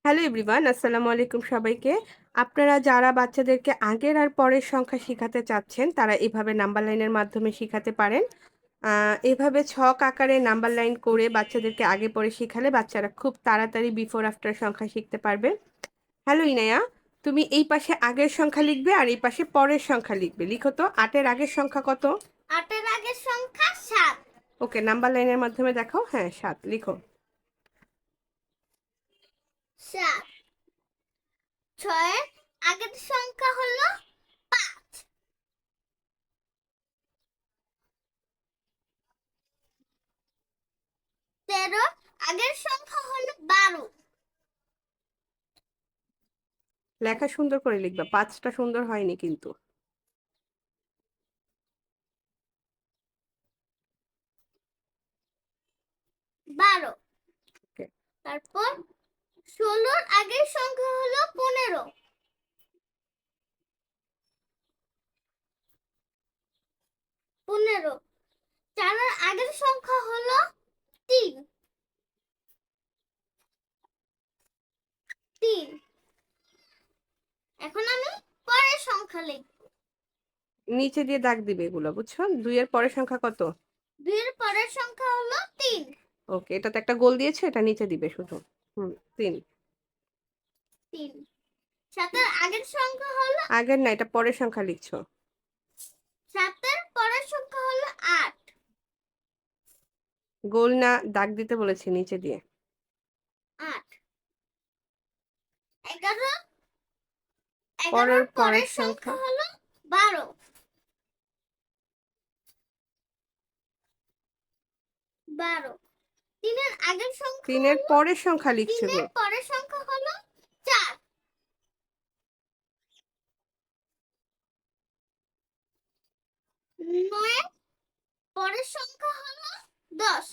Hello everyone, আসসালামু আলাইকুম সবাইকে। আপনারা যারা বাচ্চাদেরকে আগের আর পরের সংখ্যা শিখাতে চাচ্ছেন তারা এভাবে নাম্বার লাইনের মাধ্যমে শিখাতে পারেন। এভাবে ছক আকারে নাম্বার লাইন করে বাচ্চাদেরকে আগে পরে শিখালে বাচ্চারা খুব তাড়াতাড়ি বিফোর আফটার সংখ্যা শিখতে পারবে। হ্যালো ইনায়া, তুমি এই পাশে আগের সংখ্যা লিখবে আর এই পাশে পরের সংখ্যা লিখবে। লিখো তো, 8-এর আগের সংখ্যা কত? 8-এর আগের সংখ্যা 7। ওকে, নাম্বার লাইনের মাধ্যমে দেখাও। হ্যাঁ, 7 লিখো। 7। 6-এর আগের সংখ্যা হলো 5। 13-র আগের সংখ্যা হলো 12। লেখা সুন্দর করে লিখবা, 5টা সুন্দর হয়নি কিন্তু। 12। ওকে। তারপর 16-র আগের সংখ্যা হলো 15। 15। 4-এর আগের সংখ্যা হলো 3। 3। এখন আমি পরের সংখ্যা লিখব। নিচে দিয়ে দাগ দিবে এগুলো, বুঝছো? 2-এর পরের সংখ্যা কত? 2-এর পরের সংখ্যা হলো 3। ওকে, এটাতে একটা গোল দিয়েছে, এটা নিচে দিবে শুধু। 3। 3। 7-এর আগের সংখ্যা হলো আগের না, এটা পরের সংখ্যা লিখছো। 7-এর পরের সংখ্যা হলো 8। গোল না, দাগ দিতে বলেছি নিচে দিয়ে। 8। 11। পরের 11-র পরের পরের সংখ্যা সংখ্যা হলো 12। 12। 3-এর আগের সংখ্যা 3-এর হলো পরের সংখ্যা লিখছো গো। 3-এর পরের সংখ্যা হলো 4। 9-এর পরের সংখ্যা হলো 10।